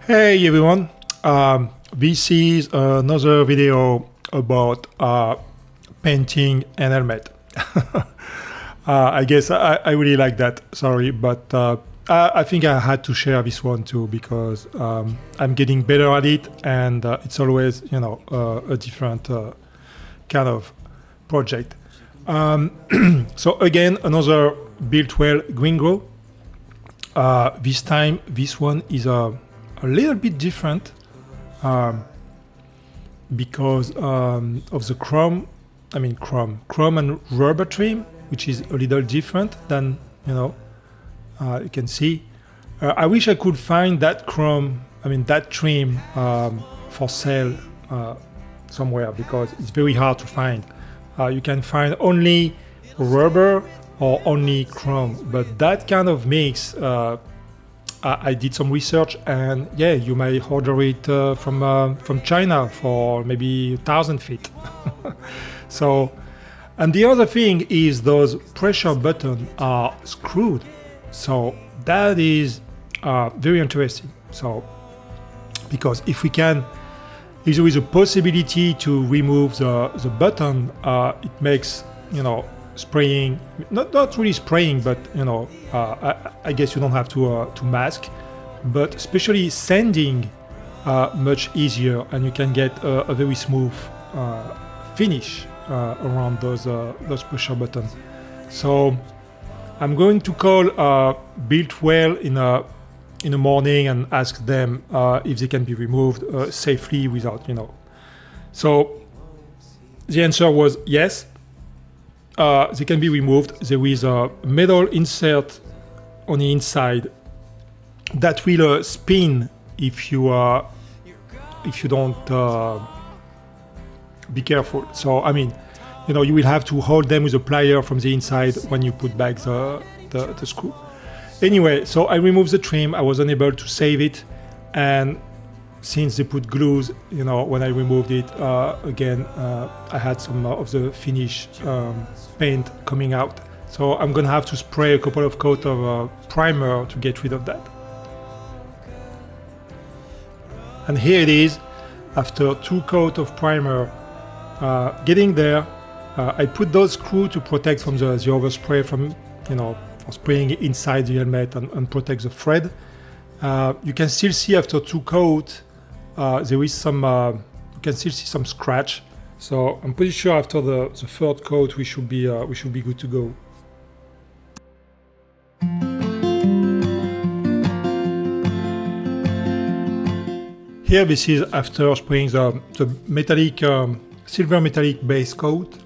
Hey everyone, this is another video about painting an helmet. I guess I really like that, sorry, but I think I had to share this one too because I'm getting better at it, and it's always, a different kind of project. So again, another built well Gringo. This time, this one is a little bit different because of the chrome and rubber trim, which is a little different than you can see. I wish I could find that that trim for sale somewhere, because it's very hard to find. You can find only rubber or only chrome, but that kind of mix, I did some research, and yeah, you may order it from China for maybe 1,000 feet. So, and the other thing is those pressure buttons are screwed. So that is very interesting. So, because if there is a possibility to remove the button, it makes, spraying, not really spraying, but I guess you don't have to mask, but especially sanding much easier, and you can get a very smooth finish around those pressure buttons. So I'm going to call Built Well in the morning and ask them if they can be removed safely without, So the answer was yes. They can be removed. There is a metal insert on the inside that will spin if you don't be careful. So you will have to hold them with a plier from the inside when you put back the screw. Anyway, so I removed the trim. I was unable to save it, and since they put glues, when I removed it again, I had some of the finished paint coming out. So I'm gonna have to spray a couple of coats of primer to get rid of that. And here it is, after 2 coats of primer, getting there. I put those screws to protect from the overspray from, for spraying inside the helmet and protect the thread. You can still see after 2 coats, there is some, you can still see some scratch. So I'm pretty sure after the 3rd coat we should be good to go. Here, this is after spraying the metallic, silver metallic base coat.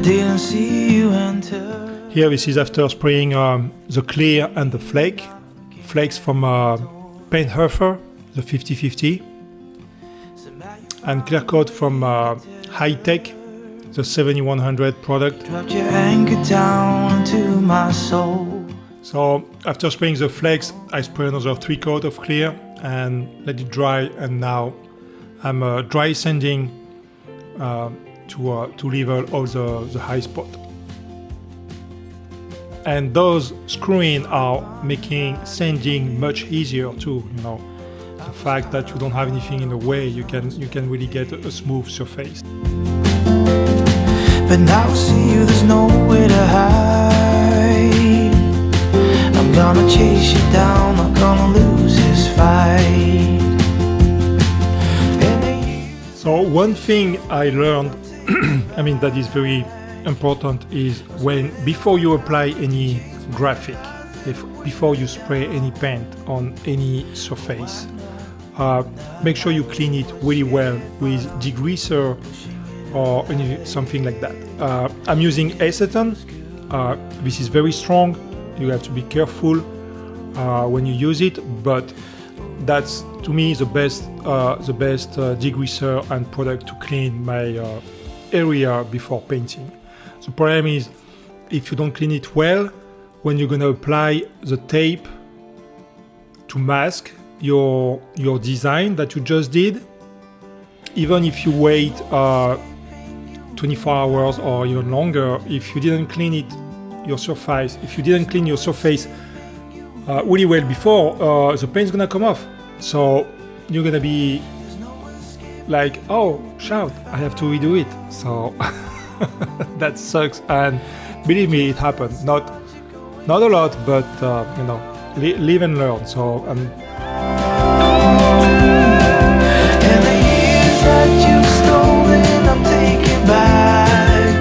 Didn't see you enter. Here, this is after spraying the clear and the flakes from Painthuffer, the 50/50, and clear coat from High-Tech, the 7100 product. Dropped your anchor down to my soul. So after spraying the flakes, I spray another 3 coats of clear and let it dry, and now I'm dry sanding to level all the high spot. And those screwing are making sanding much easier too. The fact that you don't have anything in the way, you can really get a smooth surface. But now I see you, there's nowhere to hide. I'm gonna chase you down, I'm gonna lose this fight. So one thing I learned, that is very important, is before you apply any graphic, before you spray any paint on any surface, make sure you clean it really well with degreaser or something like that. I'm using acetone. This is very strong. You have to be careful when you use it, but that's, to me, the best degreaser and product to clean my area before painting. The problem is, if you don't clean it well, when you're gonna apply the tape to mask your design that you just did, even if you wait 24 hours or even longer, if you didn't clean your surface really well before, the paint's gonna come off. So you're gonna be like, oh, shout, I have to redo it. So that sucks. And believe me, it happened. Not a lot, but live and learn. So And the years that you've stolen, I'm taking back.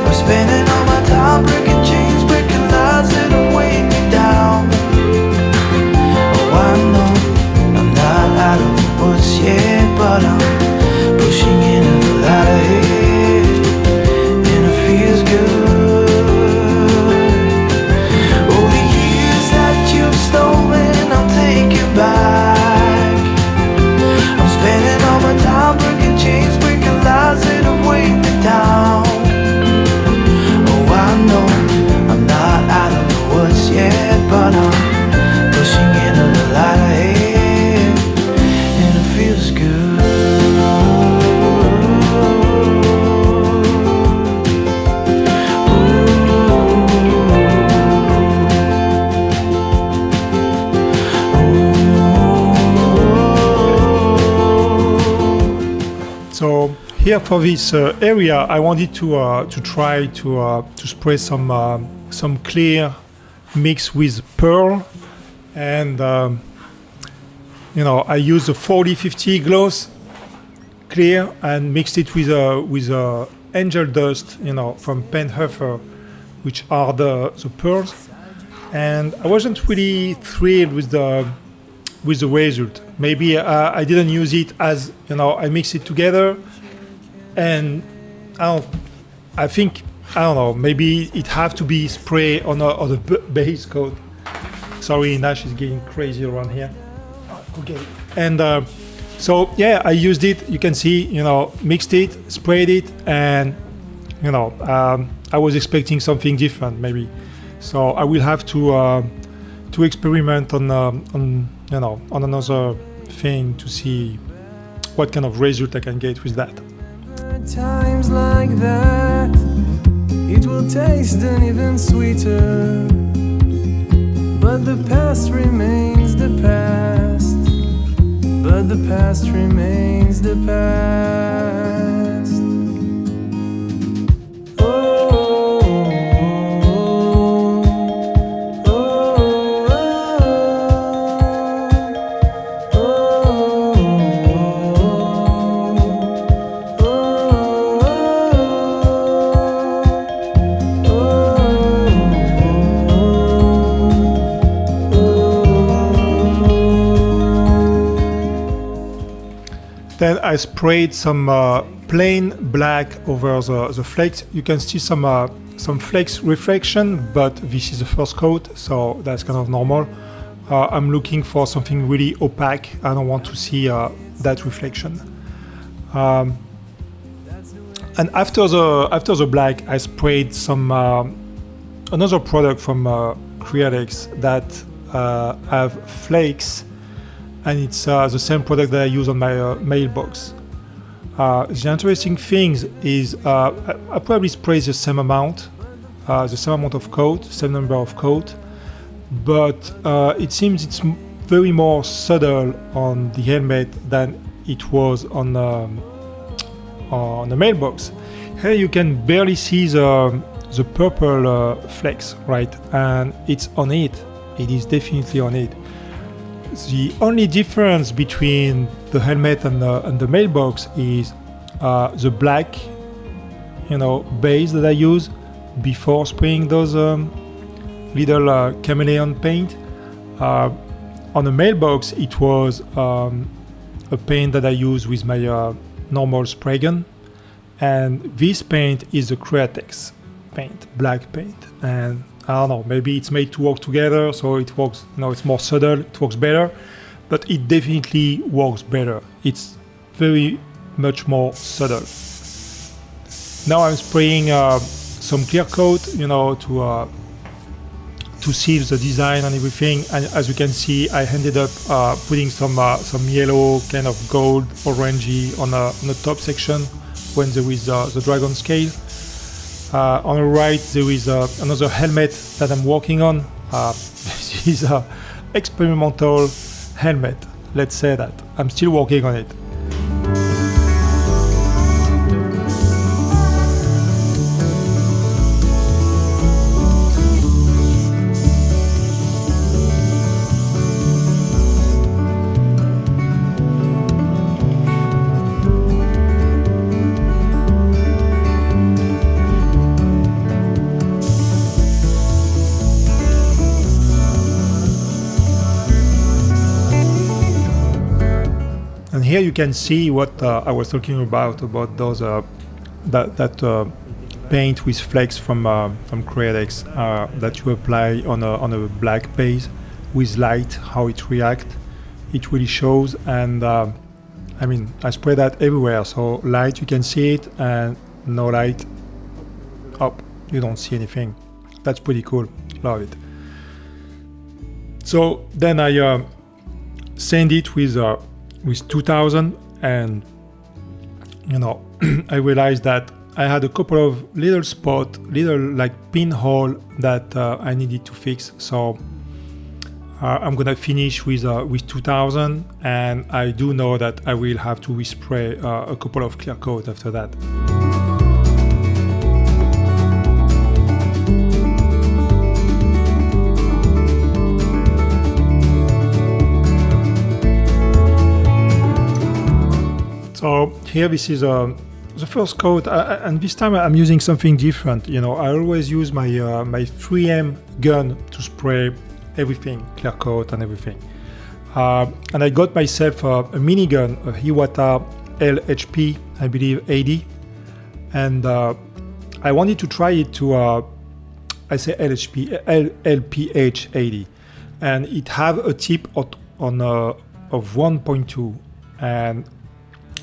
I'm spending all my time breaking chains, breaking lies that have weighed me down. Oh, I know I'm not out of the woods yet, but I'm pushing into the light ahead, and it feels good. Oh, the years that you've stolen, I'm taking back. I'm spending all my time breaking chains, breaking lies that have weighed me down. Oh, I know I'm not out of the woods yet, but I'm pushing into the light ahead, and it feels good. So here for this area, I wanted to try to spray some clear mixed with pearl, and I used the 40-50 gloss clear and mixed it with angel dust, from Painthuffer, which are the pearls. And I wasn't really thrilled with the result. Maybe I didn't use it as, I mixed it together, and I don't know, maybe it have to be spray on the base coat. Sorry, Nash is getting crazy around here. Okay. And so yeah, I used it, you can see, mixed it, sprayed it, and I was expecting something different maybe. So I will have to experiment on another thing to see what kind of result I can get with that. Times like that, it will taste an even sweeter. But the past remains the past. But the past remains the past. Then I sprayed some plain black over the flakes. You can see some flakes reflection, but this is the first coat, so that's kind of normal. I'm looking for something really opaque. I don't want to see that reflection. And after the black, I sprayed some another product from Createx that have flakes. And it's the same product that I use on my mailbox. The interesting thing is I probably spray the same amount of coat, same number of coat, but it seems it's very more subtle on the helmet than it was on the mailbox. Here you can barely see the purple flakes, right? And it's on it. It is definitely on it. The only difference between the helmet and the mailbox is the black, base that I use before spraying those little chameleon paint. On the mailbox, it was a paint that I use with my normal spray gun, and this paint is a Createx paint, black paint, and I don't know, maybe it's made to work together, so it works, it's more subtle, it works better, but it definitely works better. It's very much more subtle. Now I'm spraying some clear coat, to to see the design and everything. And as you can see, I ended up putting some yellow, kind of gold, orangey on the top section when there is the dragon scale. On the right, there is another helmet that I'm working on. This is an experimental helmet, let's say that. I'm still working on it. And here you can see what I was talking about those that paint with flakes from Createx that you apply on a black base with light, how it reacts. It really shows, and I mean, I spray that everywhere. So light, you can see it, and no light, oh, you don't see anything. That's pretty cool. Love it. So then I sand it with 2000, and I realized that I had a couple of little like pinhole that I needed to fix. So I'm gonna finish with 2000, and I do know that I will have to respray a couple of clear coat after that. So here, this is the first coat, and this time I'm using something different. I always use my 3M gun to spray everything, clear coat and everything. And I got myself a minigun, a Hiwata LHP, I believe 80, and I wanted to try it to I say LHP, LPH 80, and it have a tip of 1.2, and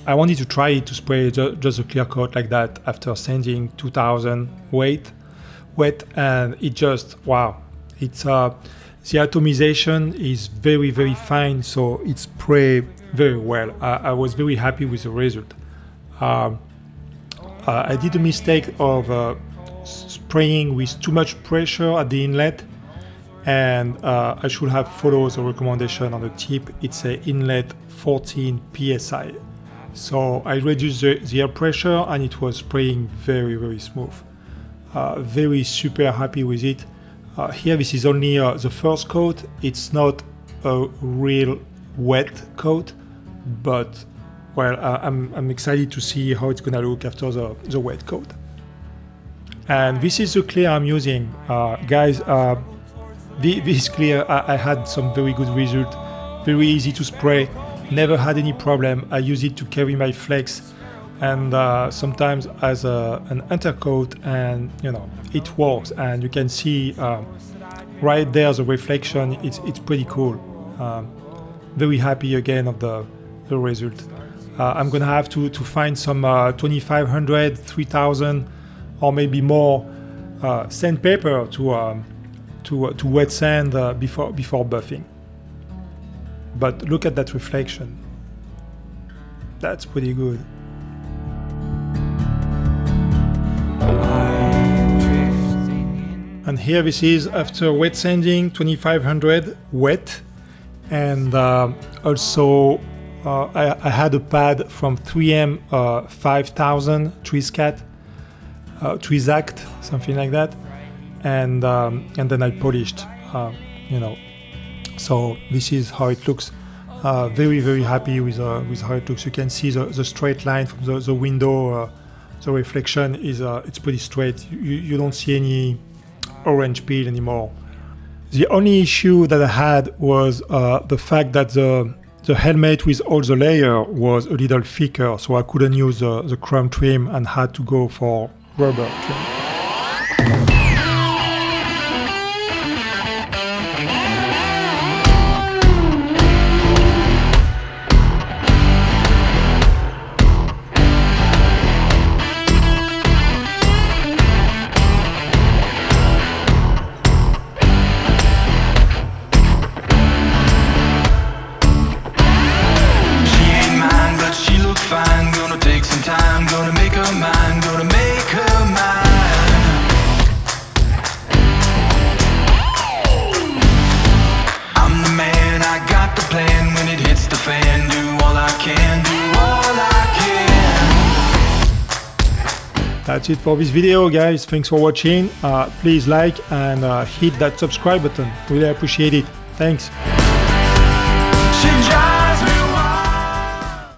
I wanted to try it to spray just a clear coat like that after sanding 2000 wet, and it just, wow. It's the atomization is very, very fine, so it sprays very well. I was very happy with the result. I did a mistake of spraying with too much pressure at the inlet, and I should have followed the recommendation on the tip. It's an inlet 14 psi. So I reduced the air pressure, and it was spraying very, very smooth. Very super happy with it. Here, this is only the first coat. It's not a real wet coat, but well, I'm excited to see how it's gonna look after the wet coat. And this is the clear I'm using, guys. This clear, I had some very good result. Very easy to spray. Never had any problem. I use it to carry my flakes, and sometimes as an undercoat, and it works. And you can see right there the reflection. It's pretty cool. Very happy again of the result. I'm gonna have to find some 2500, 3000, or maybe more sandpaper to wet sand before buffing. But look at that reflection. That's pretty good. And here this is after wet sanding, 2500 wet. And also I had a pad from 3M 5000 Triscat, Trisact, something like that. And then I polished, So this is how it looks. Very, very happy with how it looks. You can see the straight line from the window. The reflection is it's pretty straight. You don't see any orange peel anymore. The only issue that I had was the fact that the helmet with all the layer was a little thicker, so I couldn't use the chrome trim and had to go for rubber trim. That's it for this video, guys. Thanks for watching. Please like and hit that subscribe button. Really appreciate it. Thanks. She drives